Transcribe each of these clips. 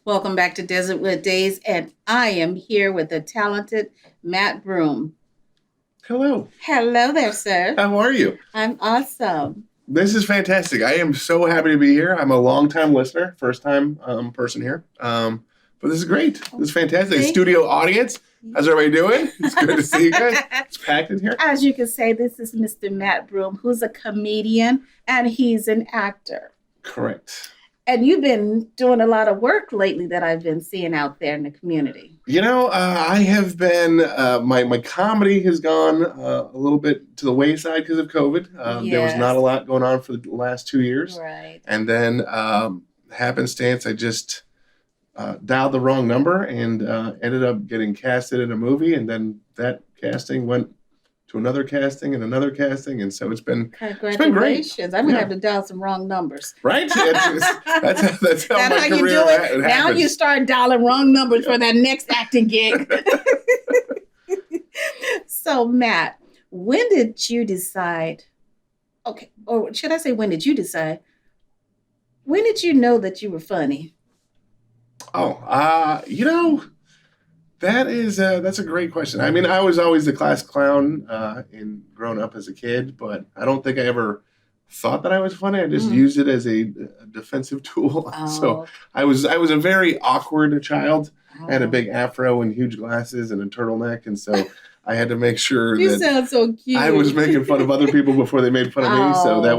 Welcome back to Desertwood Days, and I am here with the talented Matt Broome. Hello. Hello there, sir. How are you? I'm awesome. This is fantastic. I am so happy to be here. I'm a long-time listener, first-time person here. But this is great. This is fantastic. Thank Studio audience. How's everybody doing? It's good to see you guys. It's packed in here. As you can say, this is Mr. Matt Broome, who's a comedian, and he's an actor. Correct. And you've been doing a lot of work lately that I've been seeing out there in the community. I have been, my comedy has gone a little bit to the wayside because of COVID. There was not a lot going on for the last 2 years. Right. And then happenstance, I just dialed the wrong number and ended up getting casted in a movie. And then that casting went to another casting and another casting, and so it's been great. I'm gonna have to dial some wrong numbers, right? That's how my you career do it. Now you start dialing wrong numbers for that next acting gig. So Matt, when did you decide? Okay, or should I say, when did you decide? When did you know that you were funny? That's a great question. I mean, I was always the class clown in growing up as a kid, but I don't think I ever thought that I was funny. I just used it as a defensive tool. Oh. So I was a very awkward child. I had a big afro and huge glasses and a turtleneck, and so I had to make sure you sound so cute. I was making fun of other people before they made fun of me. So that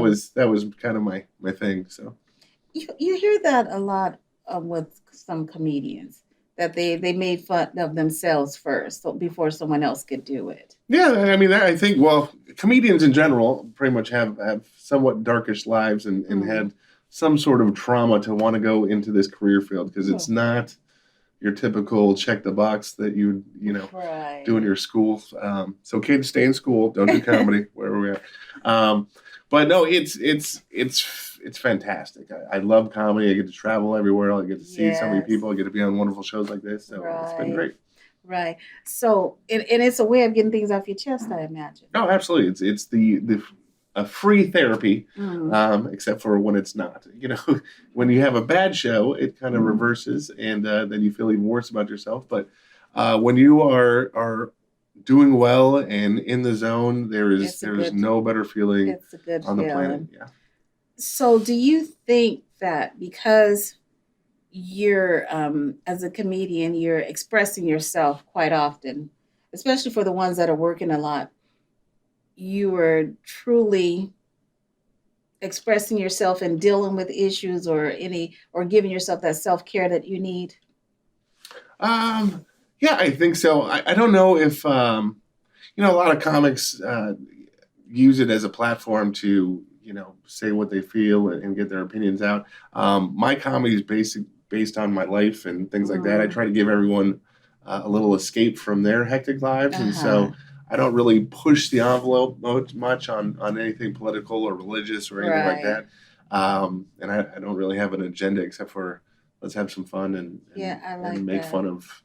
was kind of my thing. So you hear that a lot with some comedians, that they made fun of themselves first, so before someone else could do it. Yeah, I mean, I think, comedians in general pretty much have somewhat darkish lives and had some sort of trauma to want to go into this career field, because it's not your typical check the box that you right. do in your school. So kids, stay in school, don't do comedy, wherever we are. But no, it's fantastic. I love comedy. I get to travel everywhere. I get to see so many people. I get to be on wonderful shows like this. So It's been great. Right. So, and it's a way of getting things off your chest, I imagine. Oh, absolutely. It's a free therapy, except for when it's not. When you have a bad show, it kind of reverses, and then you feel even worse about yourself. But when you are doing well and in the zone, there's no better feeling on the planet. Yeah. So do you think that because you're, as a comedian, you're expressing yourself quite often, especially for the ones that are working a lot, you are truly expressing yourself and dealing with issues or giving yourself that self-care that you need? Yeah, I think so. I don't know if, a lot of comics use it as a platform to, say what they feel and get their opinions out. My comedy is based on my life and things like that. I try to give everyone a little escape from their hectic lives. And so I don't really push the envelope much on anything political or religious or anything like that. And I don't really have an agenda except for let's have some fun and make fun of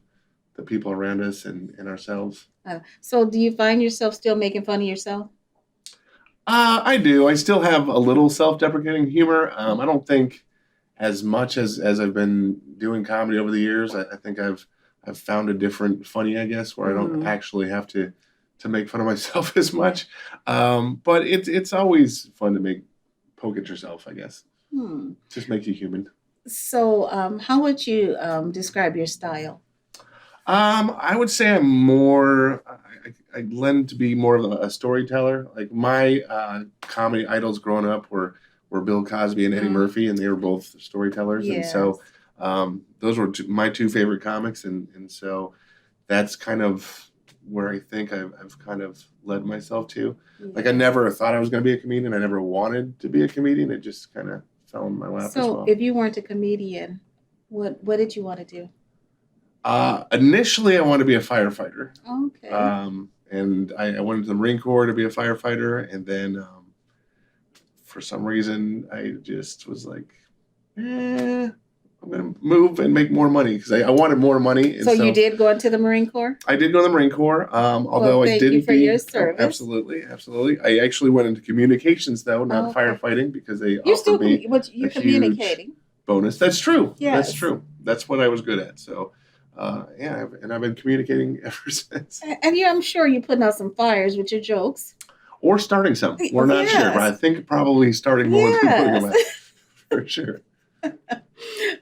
the people around us and ourselves. So do you find yourself still making fun of yourself? I do. I still have a little self-deprecating humor. I don't think as much as I've been doing comedy over the years. I think I've found a different funny, I guess, where I don't actually have to make fun of myself as much. But it's always fun to poke at yourself, I guess. Just makes you human. So how would you describe your style? I would say I'm more, I lend to be more of a storyteller. Like my comedy idols growing up were Bill Cosby and Eddie Murphy, and they were both storytellers. Yes. And so those were my two favorite comics. And so that's kind of where I think I've kind of led myself to. Like I Yeah. never thought I was going to be a comedian. I never wanted to be a comedian. It just kind of fell in my lap as So, well. if you weren't a comedian, what did you want to do? Initially, I wanted to be a firefighter. Okay. And I went into the Marine Corps to be a firefighter. And then for some reason, I just was like, I'm going to move and make more money because I wanted more money. And So you did go into the Marine Corps? I did go to the Marine Corps, although Thank I you didn't for your service. absolutely, absolutely. I actually went into communications though, not Okay. firefighting, because they You're still offered me you're a communicating. huge bonus. That's true. That's Yes. true. That's what I was good at. So, and I've been communicating ever since. And yeah, I'm sure you're putting out some fires with your jokes. Or starting some. We're not sure, but I think probably starting more than putting them out. For sure.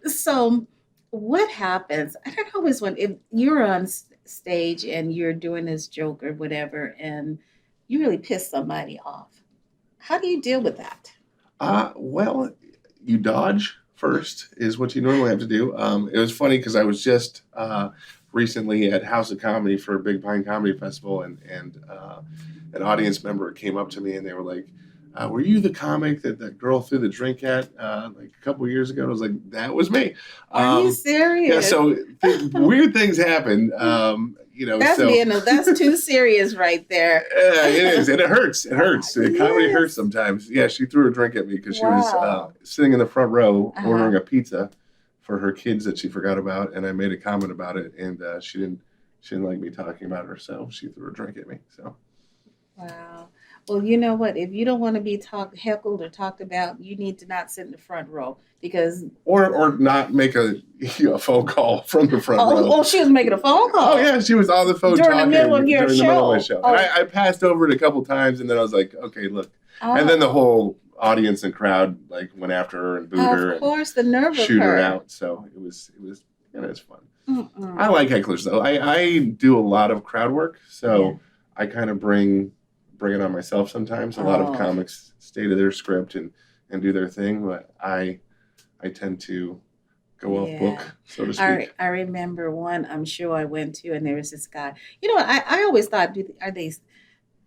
So, what happens? I don't always want if you're on stage and you're doing this joke or whatever, and you really piss somebody off. How do you deal with that? Well, you dodge first is what you normally have to do. It was funny because I was just recently at House of Comedy for a Big Pine Comedy Festival, and an audience member came up to me and they were like, were you the comic that that girl threw the drink at like a couple of years ago? And I was like, that was me. Are you serious? Yeah, so weird things happen. That's too serious right there. It is, and it hurts. It hurts. Comedy hurts sometimes. Yeah, she threw a drink at me because she was sitting in the front row ordering a pizza for her kids that she forgot about, and I made a comment about it, and she didn't like me talking about her, so she threw a drink at me. So. Wow. Well, you know what? If you don't want to be heckled or talked about, you need to not sit in the front row because or not make a phone call from the front row. Oh, she was making a phone call. Oh yeah, she was on the phone during talking the middle of your during show. The middle of my show. Oh. And I passed over it a couple times, and then I was like, okay, look. And then the whole audience and crowd like went after her and booed her. Of course, the nerve shoot of her out. So it was fun. Mm-mm. I like hecklers though. I do a lot of crowd work, so I kind of bring it on myself sometimes. A lot of comics stay to their script and do their thing, but I tend to go off book, so to speak. I remember one show I went to, and there was this guy. You know what? I always thought,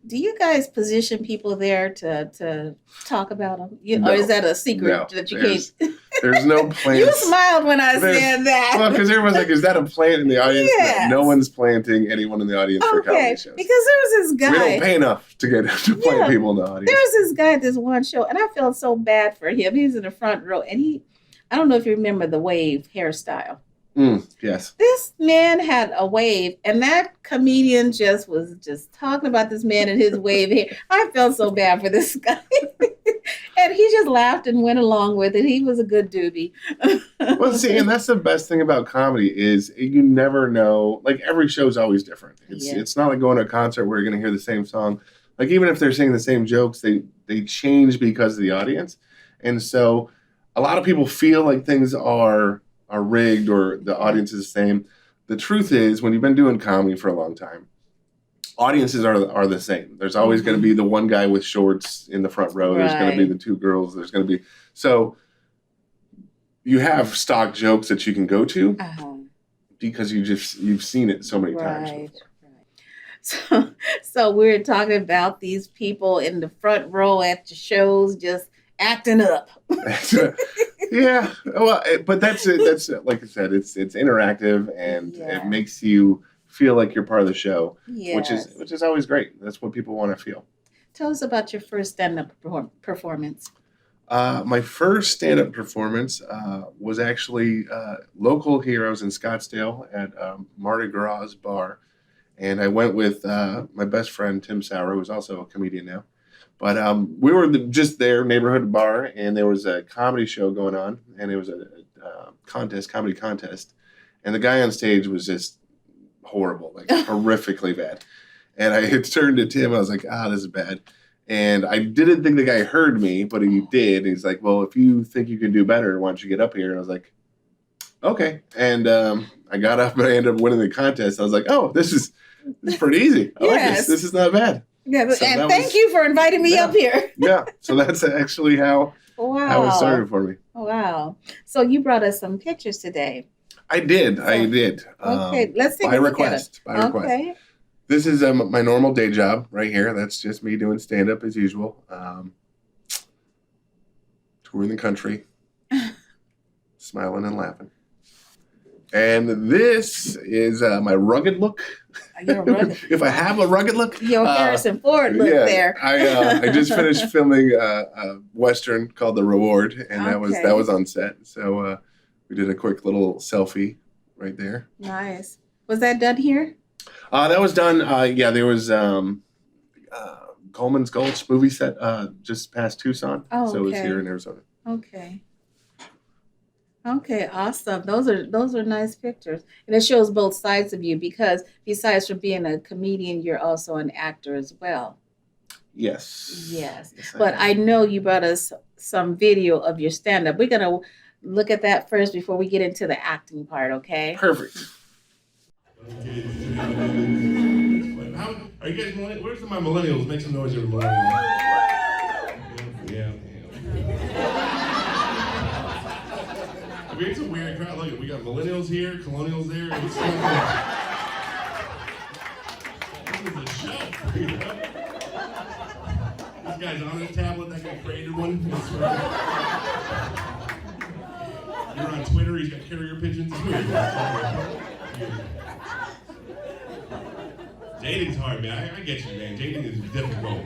do you guys position people there to talk about them? No. Or is that a secret that you can't? There's no plants. You smiled when I said that. Well, because everyone's like, is that a plant in the audience? Yes. No one's planting anyone in the audience for comedy shows. Because there was this guy. We don't pay enough to get to plant people in the audience. There was this guy at this one show, and I felt so bad for him. He was in the front row, and I don't know if you remember the wave hairstyle. Yes. This man had a wave, and that comedian was just talking about this man and his wave hair. I felt so bad for this guy. And he just laughed and went along with it. He was a good doobie. Well, see, and that's the best thing about comedy is you never know. Like every show is always different. It's not like going to a concert where you're going to hear the same song. Like even if they're saying the same jokes, they change because of the audience. And so a lot of people feel like things are rigged or the audience is the same. The truth is, when you've been doing comedy for a long time, audiences are the same. There's always going to be the one guy with shorts in the front row. There's going to be the two girls. There's going to be so you have stock jokes that you can go to because you've seen it so many times before. So we're talking about these people in the front row at the shows just acting up. Yeah, well, but that's it. That's like I said, it's interactive and it makes you feel like you're part of the show, which is always great. That's what people want to feel. Tell us about your first stand-up performance. My first stand-up performance was actually local heroes in Scottsdale at Mardi Gras bar, and I went with my best friend Tim Sauer, who's also a comedian now. But we were just there, neighborhood bar, and there was a comedy show going on, and it was a comedy contest, and the guy on stage was just horrible, like horrifically bad. And I had turned to Tim, I was like, this is bad. And I didn't think the guy heard me, but he did. He's like, well, if you think you can do better, why don't you get up here? And I was like, okay. And I got up and I ended up winning the contest. I was like, oh, this is pretty easy. I like this. This is not bad. Yeah, so and thank you for inviting me up here. Yeah, so that's actually how it started for me. Wow. So you brought us some pictures today. I did. Okay, let's take a look at it. By request. This is my normal day job right here. That's just me doing stand-up as usual. Touring the country, smiling and laughing. And this is my rugged look. You're rugged. If I have a rugged look. Your Harrison Ford look there. I just finished filming a Western called The Reward, and that was on set. So we did a quick little selfie right there. Nice. Was that done here? That was done. There was Coleman's Gulch movie set just past Tucson. Oh, okay. So it was here in Arizona. Okay. Okay, awesome. Those are nice pictures. And it shows both sides of you because besides from being a comedian, you're also an actor as well. Yes. Yes. But I know you brought us some video of your stand-up. We're going to look at that first before we get into the acting part, okay? Perfect. How are you guys millennials? Where's my millennials? Make some noise, everybody. Yeah. I mean, it's a weird crowd. Look, we got millennials here, colonials there. It's this is a show. You know? This guy's on his tablet. That guy created one. You're on Twitter. He's got carrier pigeons. Dating's hard, man. I get you, man. Dating is difficult.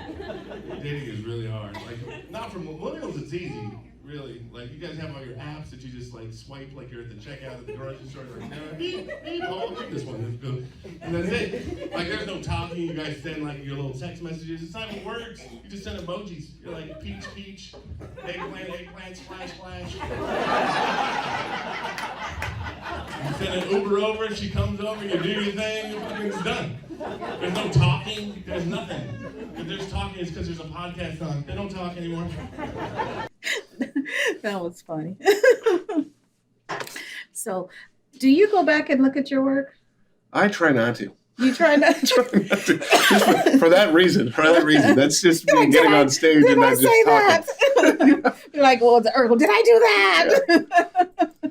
Dating is really hard. Like, not for millennials, it's easy, really. Like, you guys have all your apps that you just like swipe like you're at the checkout at the grocery store. Like, beep, beep, oh, I'll take this one. That's good. And that's it. Like, there's no talking. You guys send like your little text messages. It's not even words. You just send emojis. You're like peach, peach, eggplant, splash, splash. You send an Uber over, she comes over, you do your thing, it's done. There's no talking, there's nothing. If there's talking, it's because there's a podcast on. They don't talk anymore. That was funny. So, do you go back and look at your work? I try not to. You try not to? Try not to. Just for that reason. That's just me getting on stage and not just talking. You're like, well, did I do that? Yeah.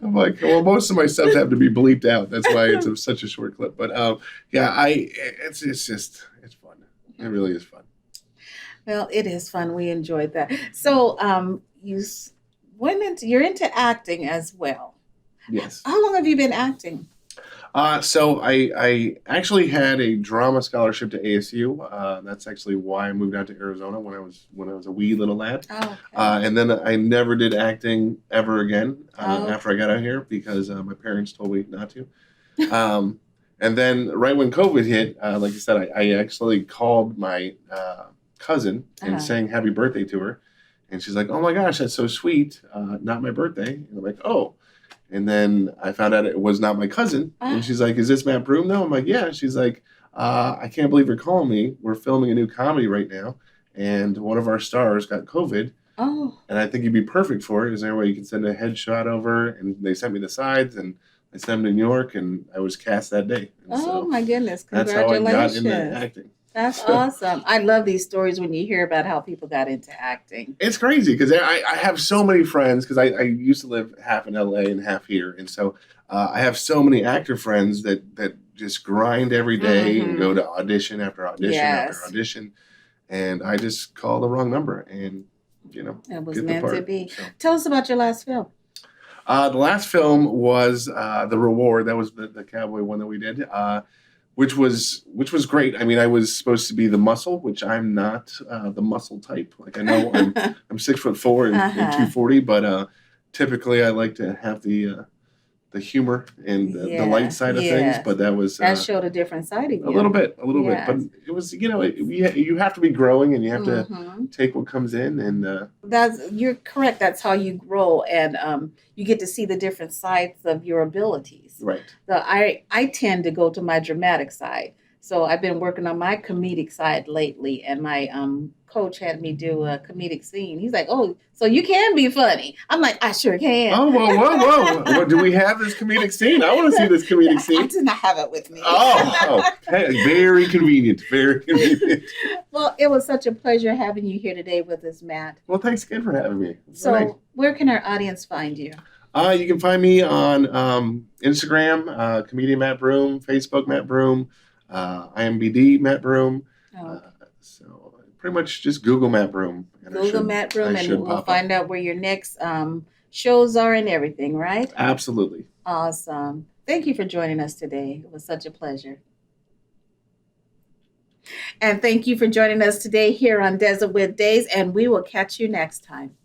I'm like, well, most of my stuff have to be bleeped out. That's why it's such a short clip. But it's fun. It really is fun. Well, it is fun. We enjoyed that. So, you're into acting as well. Yes. How long have you been acting? So I actually had a drama scholarship to ASU. That's actually why I moved out to Arizona when I was a wee little lad. Oh, okay. And then I never did acting ever again after I got out here because my parents told me not to. And then right when COVID hit, like I said, I actually called my cousin and sang happy birthday to her. And she's like, oh my gosh, that's so sweet. Not my birthday. And I'm like, oh. And then I found out it was not my cousin. And she's like, is this Matt Broome? No. I'm like, yeah. She's like, I can't believe you're calling me. We're filming a new comedy right now. And one of our stars got COVID. Oh. And I think you'd be perfect for it. Is there a way you can send a headshot over? And they sent me the sides and I sent them to New York and I was cast that day. And my goodness. That's how I got Congratulations. into acting. That's awesome. I love these stories when you hear about how people got into acting. It's crazy because I have so many friends because I used to live half in LA and half here. And so I have so many actor friends that just grind every day and go to audition after audition after audition. And I just call the wrong number and, it was get meant the part. to be. So. Tell us about your last film. The last film was The Reward. That was the Cowboy one that we did. Which was great. I mean, I was supposed to be the muscle, which I'm not the muscle type. Like I know I'm 6'4" and 240, but typically I like to have the humor and the light side of things. But that showed a different side of you. A little bit. But it was you have to be growing and you have to take what comes in and. You're correct. That's how you grow and you get to see the different sides of your abilities. Right. So I tend to go to my dramatic side. So I've been working on my comedic side lately, and my coach had me do a comedic scene. He's like, "Oh, so you can be funny?" I'm like, "I sure can." Oh, whoa! Well, do we have this comedic scene? I want to see this comedic scene. I did not have it with me. Hey, very convenient. Very convenient. Well, it was such a pleasure having you here today with us, Matt. Well, thanks again for having me. Where can our audience find you? You can find me on Instagram, comedian Matt Broome, Facebook Matt Broome. IMBD Matt Broome. Oh, So pretty much just Google Matt Broome, and Google Matt Broome, I and should we'll pop find up. out where your next shows are and everything, right? Absolutely. Awesome. Thank you for joining us today. It was such a pleasure. And thank you for joining us today here on Desert Days, and we will catch you next time.